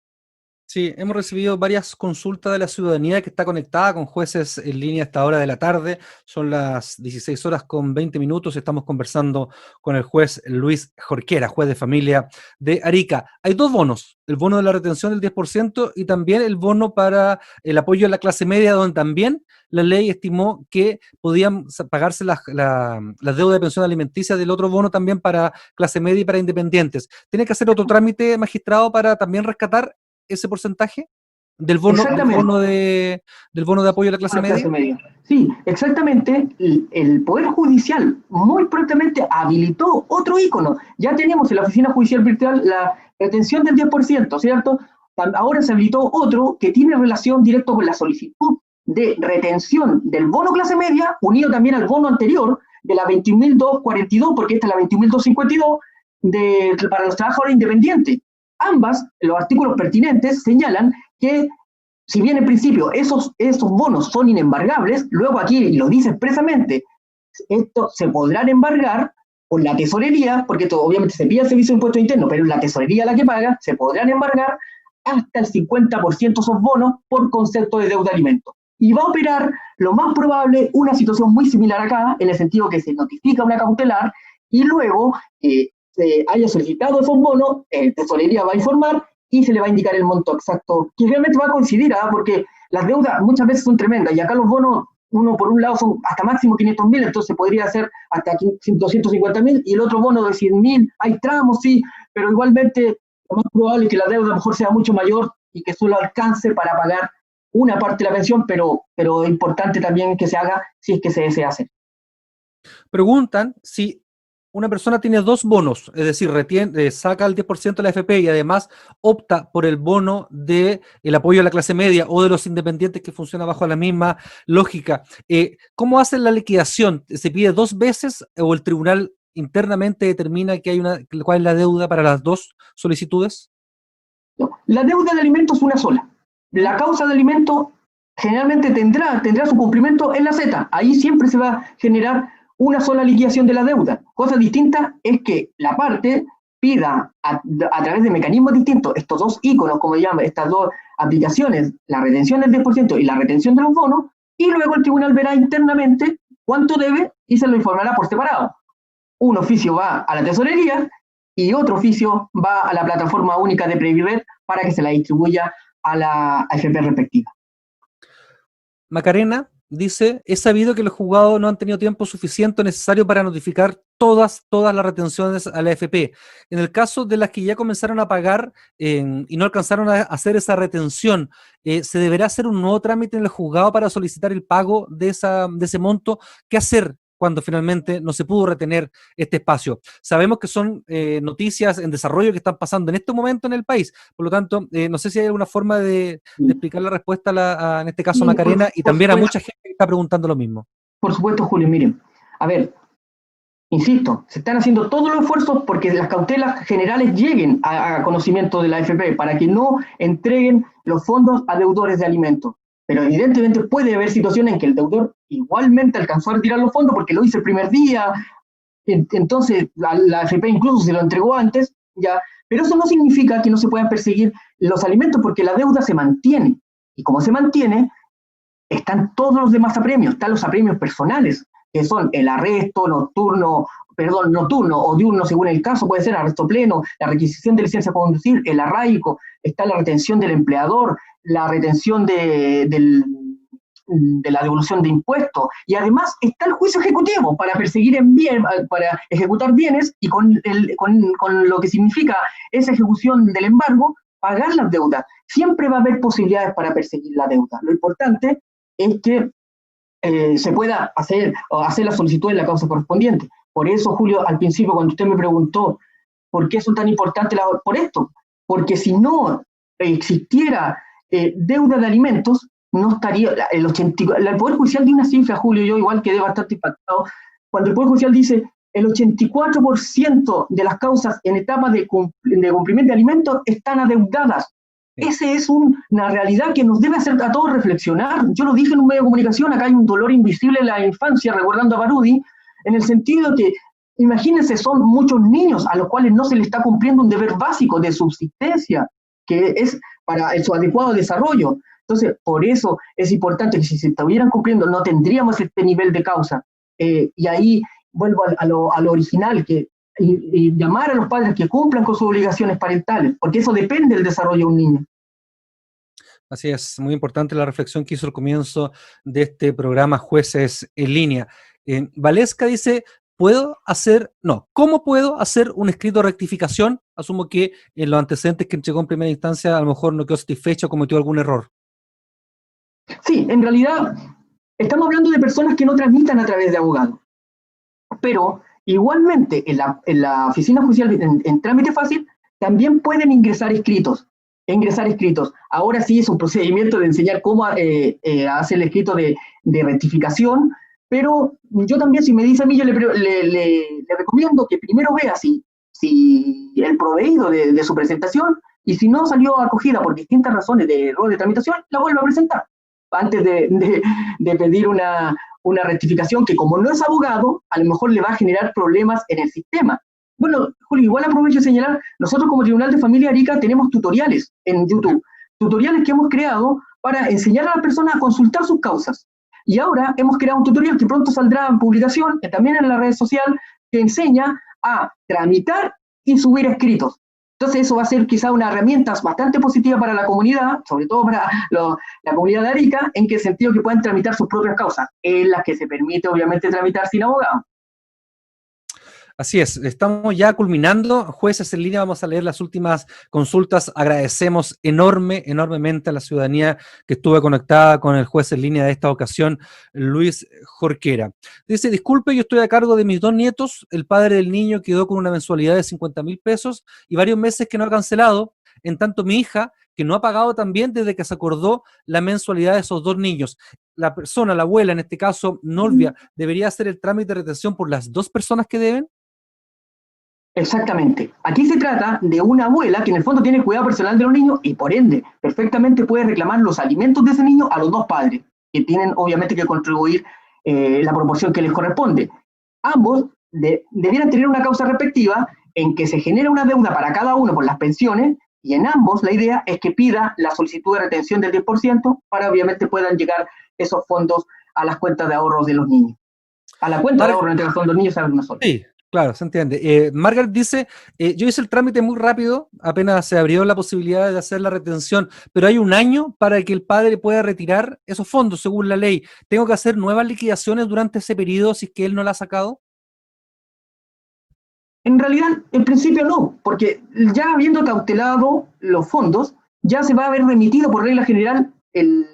Sí, hemos recibido varias consultas de la ciudadanía que está conectada con jueces en línea a esta hora de la tarde. Son las 16 horas con 20 minutos. Estamos conversando con el juez Luis Jorquera, juez de familia de Arica. Hay dos bonos, el bono de la retención del 10% y también el bono para el apoyo a la clase media, donde también la ley estimó que podían pagarse las deudas de pensión alimenticia del otro bono también para clase media y para independientes. ¿Tiene que hacer otro trámite, magistrado, para también rescatar ese porcentaje del bono, Exactamente. del bono de apoyo a la A clase la media? clase media. Sí, exactamente. El Poder Judicial muy prontamente habilitó otro ícono. Ya tenemos en la Oficina Judicial Virtual la retención del 10%, ¿cierto? Ahora se habilitó otro que tiene relación directa con la solicitud de retención del bono clase media, unido también al bono anterior de la 21.242, porque esta es la 21.252 para los trabajadores independientes. Ambas, los artículos pertinentes, señalan que si bien en principio esos bonos son inembargables, luego aquí lo dice expresamente, estos se podrán embargar por la tesorería, porque esto obviamente se pide el servicio de impuesto interno, pero es la tesorería la que paga, se podrán embargar hasta el 50% esos bonos por concepto de deuda de alimentos. Y va a operar lo más probable una situación muy similar acá, en el sentido que se notifica una cautelar y luego se haya solicitado esos bonos, tesorería va a informar y se le va a indicar el monto exacto, que realmente va a coincidir, porque las deudas muchas veces son tremendas y acá los bonos, uno por un lado son hasta máximo 500.000, entonces podría ser hasta 250.000 y el otro bono de 100.000, hay tramos, sí, pero igualmente lo más probable es que la deuda a lo mejor sea mucho mayor y que solo alcance para pagar una parte de la pensión, pero es importante también que se haga si es que se desea hacer. Preguntan si una persona tiene dos bonos, es decir, saca el 10% de la AFP y además opta por el bono de el apoyo a la clase media o de los independientes que funciona bajo la misma lógica. ¿Cómo hacen la liquidación? ¿Se pide dos veces o el tribunal internamente determina que cuál es la deuda para las dos solicitudes? No, la deuda de alimentos es una sola. La causa de alimentos generalmente tendrá su cumplimiento en la Z. Ahí siempre se va a generar una sola liquidación de la deuda. Cosa distinta es que la parte pida a través de mecanismos distintos estos dos íconos, como llaman, estas dos aplicaciones, la retención del 10% y la retención de los bonos, y luego el tribunal verá internamente cuánto debe y se lo informará por separado. Un oficio va a la tesorería y otro oficio va a la plataforma única de Previred para que se la distribuya a la AFP respectiva. Macarena dice, he sabido que los juzgados no han tenido tiempo suficiente necesario para notificar todas las retenciones a la AFP. En el caso de las que ya comenzaron a pagar y no alcanzaron a hacer esa retención, ¿se deberá hacer un nuevo trámite en el juzgado para solicitar el pago de ese monto? ¿Qué hacer cuando finalmente no se pudo retener este espacio? Sabemos que son noticias en desarrollo que están pasando en este momento en el país, por lo tanto, no sé si hay alguna forma de explicar la respuesta en este caso a Sí, Macarena y por también a supuesto, mucha gente que está preguntando lo mismo. por supuesto, Julio, miren, a ver, insisto, se están haciendo todos los esfuerzos porque las cautelas generales lleguen a conocimiento de la AFP para que no entreguen los fondos a deudores de alimentos. Pero evidentemente puede haber situaciones en que el deudor igualmente alcanzó a retirar los fondos porque lo hizo el primer día, entonces la AFP incluso se lo entregó antes, ya, pero eso no significa que no se puedan perseguir los alimentos porque la deuda se mantiene. Y como se mantiene, están todos los demás apremios, están los apremios personales, que son el arresto nocturno o diurno según el caso, puede ser arresto pleno, la requisición de licencia para conducir, el arraigo, está la retención del empleador, la retención de la devolución de impuestos, y además está el juicio ejecutivo para perseguir para ejecutar bienes y con lo que significa esa ejecución del embargo, pagar las deudas. Siempre va a haber posibilidades para perseguir la deuda. Lo importante es que se pueda hacer la solicitud en la causa correspondiente. Por eso, Julio, al principio, cuando usted me preguntó por qué son tan importantes por esto, porque si no existiera deuda de alimentos, no estaría el Poder Judicial de una cifra, Julio, yo igual quedé bastante impactado, cuando el Poder Judicial dice el 84% de las causas en etapa de cumplimiento de alimentos están adeudadas. Esa es una realidad que nos debe hacer a todos reflexionar. Yo lo dije en un medio de comunicación, acá hay un dolor invisible en la infancia, recordando a Barudi, en el sentido de que, imagínense, son muchos niños a los cuales no se les está cumpliendo un deber básico de subsistencia. que es para su adecuado desarrollo. Entonces, por eso es importante que si se estuvieran cumpliendo, no tendríamos este nivel de causa. Y ahí vuelvo a lo original, y llamar a los padres que cumplan con sus obligaciones parentales, porque eso depende del desarrollo de un niño. Así es, muy importante la reflexión que hizo al comienzo de este programa Jueces en Línea. Valesca dice, ¿cómo puedo hacer un escrito de rectificación? Asumo que en los antecedentes que entregó en primera instancia a lo mejor no quedó satisfecho o cometió algún error. Sí, en realidad estamos hablando de personas que no tramitan a través de abogados, pero igualmente en la oficina judicial en trámite fácil también pueden ingresar escritos. Ahora sí es un procedimiento de enseñar cómo hacer el escrito de rectificación, pero yo también, si me dice a mí, yo le recomiendo que primero vea si el proveído de su presentación, y si no salió acogida por distintas razones de error de tramitación, la vuelva a presentar antes de pedir una rectificación que, como no es abogado, a lo mejor le va a generar problemas en el sistema. Bueno, Julio, igual aprovecho de señalar, nosotros como Tribunal de Familia Arica tenemos tutoriales en YouTube, tutoriales que hemos creado para enseñar a las personas a consultar sus causas. Y ahora hemos creado un tutorial que pronto saldrá en publicación, también en la red social, que enseña a tramitar y subir escritos. Entonces eso va a ser quizá una herramienta bastante positiva para la comunidad, sobre todo para la comunidad de Arica, en qué sentido que puedan tramitar sus propias causas, en las que se permite obviamente tramitar sin abogado. Así es, estamos ya culminando. Jueces en Línea, vamos a leer las últimas consultas. Agradecemos enormemente a la ciudadanía que estuvo conectada con el juez en línea de esta ocasión, Luis Jorquera. Dice, disculpe, yo estoy a cargo de mis 2 nietos. El padre del niño quedó con una mensualidad de 50.000 pesos y varios meses que no ha cancelado. En tanto, mi hija, que no ha pagado también desde que se acordó la mensualidad de esos 2 niños. La persona, la abuela, en este caso, Norvia, ¿debería hacer el trámite de retención por las 2 personas que deben? Exactamente. Aquí se trata de una abuela que en el fondo tiene cuidado personal de los niños y por ende perfectamente puede reclamar los alimentos de ese niño a los 2 padres, que tienen obviamente que contribuir la proporción que les corresponde. Ambos debieran tener una causa respectiva en que se genera una deuda para cada uno por las pensiones, y en ambos la idea es que pida la solicitud de retención del 10% para obviamente puedan llegar esos fondos a las cuentas de ahorros de los niños. A la cuenta de ahorros entre los fondos de los niños se abre una sola. Sí, claro, se entiende. Margaret dice, yo hice el trámite muy rápido, apenas se abrió la posibilidad de hacer la retención, pero hay 1 año para que el padre pueda retirar esos fondos según la ley. ¿Tengo que hacer nuevas liquidaciones durante ese periodo si es que él no la ha sacado? En realidad, en principio no, porque ya habiendo cautelado los fondos, ya se va a haber remitido por regla general en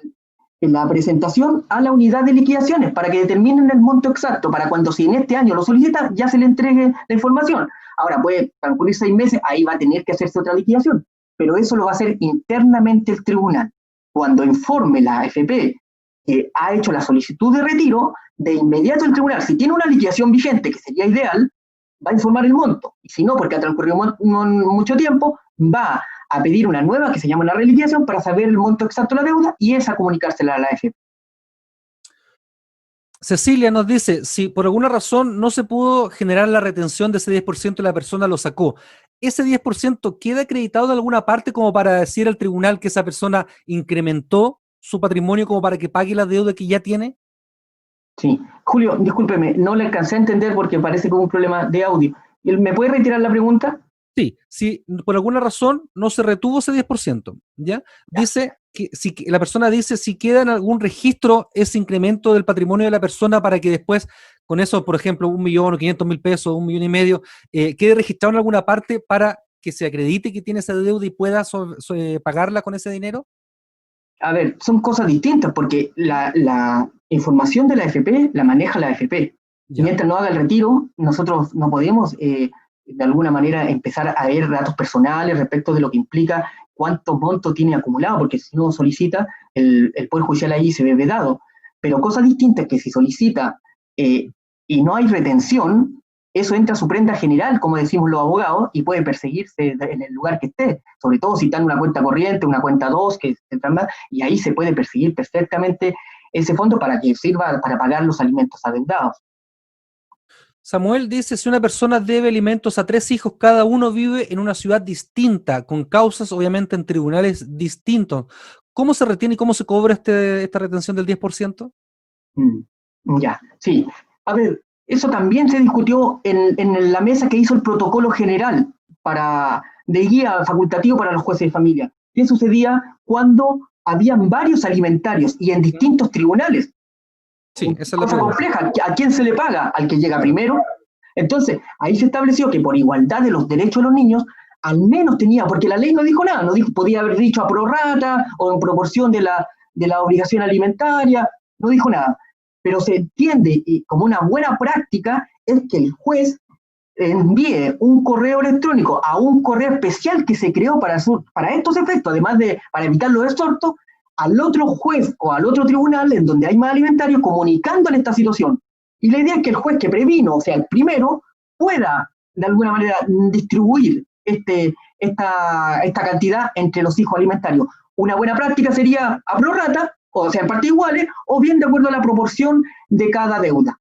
la presentación a la unidad de liquidaciones para que determinen el monto exacto, para cuando si en este año lo solicita, ya se le entregue la información. Ahora puede transcurrir 6 meses, ahí va a tener que hacerse otra liquidación, pero eso lo va a hacer internamente el tribunal. Cuando informe la AFP que ha hecho la solicitud de retiro, de inmediato el tribunal, si tiene una liquidación vigente, que sería ideal, va a informar el monto, y si no, porque ha transcurrido mucho tiempo, va a pedir una nueva que se llama una reliquiación para saber el monto exacto de la deuda y esa comunicársela a la AFP. Cecilia nos dice, si por alguna razón no se pudo generar la retención de ese 10% y la persona lo sacó, ¿ese 10% queda acreditado de alguna parte como para decir al tribunal que esa persona incrementó su patrimonio como para que pague la deuda que ya tiene? Sí. Julio, discúlpeme, no le alcancé a entender porque parece que hubo un problema de audio. ¿Me puede retirar la pregunta? Sí, si por alguna razón no se retuvo ese 10%, ¿ya? Dice que si la persona dice si queda en algún registro ese incremento del patrimonio de la persona para que después, con eso, por ejemplo, 1.000.000 o 500.000 pesos, 1.500.000, quede registrado en alguna parte para que se acredite que tiene esa deuda y pueda pagarla con ese dinero. A ver, son cosas distintas porque la información de la AFP la maneja la AFP. Y mientras no haga el retiro, nosotros no podemos de alguna manera empezar a ver datos personales respecto de lo que implica cuánto monto tiene acumulado, porque si no solicita, el Poder Judicial ahí se ve vedado. Pero cosa distinta es que si solicita y no hay retención, eso entra a su prenda general, como decimos los abogados, y puede perseguirse en el lugar que esté, sobre todo si está en una cuenta corriente, una cuenta 2, que se trama, y ahí se puede perseguir perfectamente ese fondo para que sirva para pagar los alimentos adeudados. Samuel dice, si una persona debe alimentos a 3 hijos, cada uno vive en una ciudad distinta, con causas obviamente en tribunales distintos. ¿Cómo se retiene y cómo se cobra esta retención del 10%? Mm, Ya, sí. A ver, eso también se discutió en la mesa que hizo el protocolo general de guía facultativo para los jueces de familia. ¿Qué sucedía cuando habían varios alimentarios y en distintos tribunales? Sí, esa es la Cosa pregunta. compleja. ¿A quién se le paga? ¿Al que llega primero? Entonces, ahí se estableció que por igualdad de los derechos de los niños, al menos tenía, porque la ley no dijo nada, no dijo, podía haber dicho a prorrata o en proporción de la obligación alimentaria, no dijo nada. Pero se entiende y como una buena práctica es que el juez envíe un correo electrónico a un correo especial que se creó para estos efectos, además de para evitar los exhortos, al otro juez o al otro tribunal en donde hay más alimentarios comunicándole esta situación. Y la idea es que el juez que previno, o sea, el primero, pueda de alguna manera distribuir esta cantidad entre los hijos alimentarios. Una buena práctica sería a prorrata, o sea, en partes iguales, o bien de acuerdo a la proporción de cada deuda.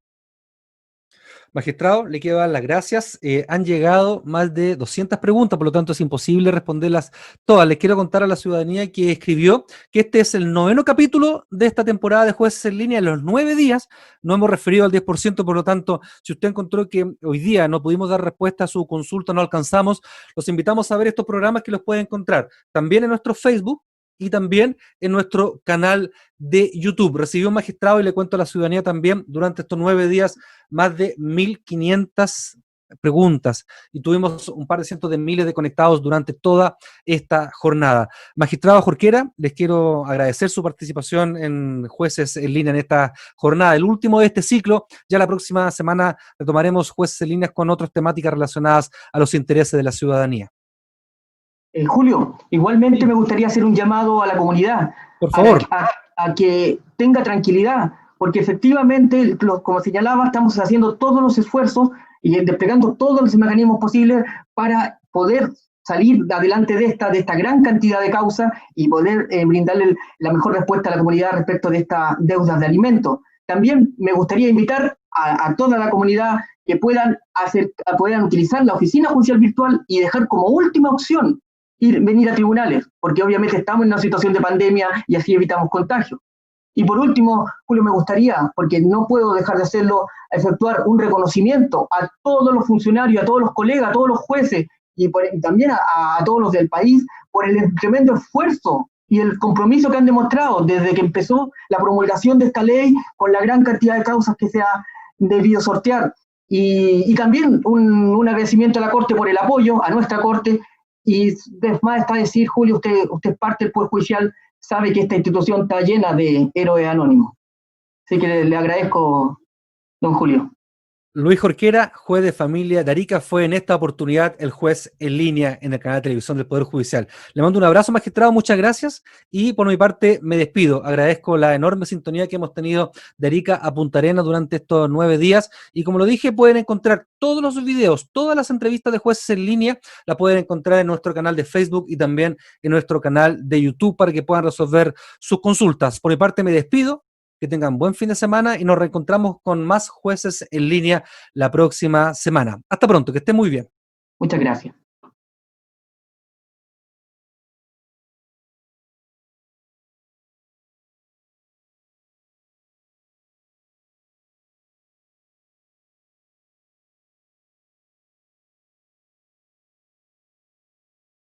Magistrado, le quiero dar las gracias. Han llegado más de 200 preguntas, por lo tanto es imposible responderlas todas. Les quiero contar a la ciudadanía que escribió que este es el 9º capítulo de esta temporada de Jueces en Línea. En los 9 días no hemos referido al 10%, por lo tanto, si usted encontró que hoy día no pudimos dar respuesta a su consulta, no alcanzamos, los invitamos a ver estos programas que los pueden encontrar también en nuestro Facebook y también en nuestro canal de YouTube. Recibió un magistrado y le cuento a la ciudadanía también durante estos 9 días más de 1.500 preguntas y tuvimos un par de cientos de miles de conectados durante toda esta jornada. Magistrado Jorquera, les quiero agradecer su participación en Jueces en Línea en esta jornada, el último de este ciclo. Ya la próxima semana retomaremos Jueces en Línea con otras temáticas relacionadas a los intereses de la ciudadanía. Julio, igualmente me gustaría hacer un llamado a la comunidad Por favor. a que tenga tranquilidad, porque efectivamente, como señalaba, estamos haciendo todos los esfuerzos y desplegando todos los mecanismos posibles para poder salir adelante de esta gran cantidad de causas y poder brindarle la mejor respuesta a la comunidad respecto de estas deudas de alimentos. También me gustaría invitar a toda la comunidad que puedan utilizar la oficina judicial virtual y dejar como última opción venir a tribunales, porque obviamente estamos en una situación de pandemia y así evitamos contagios. Y por último, Julio, me gustaría, porque no puedo dejar de hacerlo, efectuar un reconocimiento a todos los funcionarios, a todos los colegas, a todos los jueces y también a todos los del país por el tremendo esfuerzo y el compromiso que han demostrado desde que empezó la promulgación de esta ley con la gran cantidad de causas que se ha debido sortear. Y también un agradecimiento a la Corte por el apoyo, a nuestra Corte. Y más está decir, Julio, usted es parte del Poder Judicial, sabe que esta institución está llena de héroes anónimos. Así que le agradezco, don Julio. Luis Jorquera, juez de familia de Arica, fue en esta oportunidad el juez en línea en el canal de televisión del Poder Judicial. Le mando un abrazo, magistrado, muchas gracias y por mi parte me despido. Agradezco la enorme sintonía que hemos tenido de Arica a Punta Arenas durante estos 9 días y como lo dije, pueden encontrar todos los videos, todas las entrevistas de jueces en línea, la pueden encontrar en nuestro canal de Facebook y también en nuestro canal de YouTube para que puedan resolver sus consultas. Por mi parte me despido. Que tengan buen fin de semana y nos reencontramos con más Jueces en Línea la próxima semana. Hasta pronto, que estén muy bien. Muchas gracias.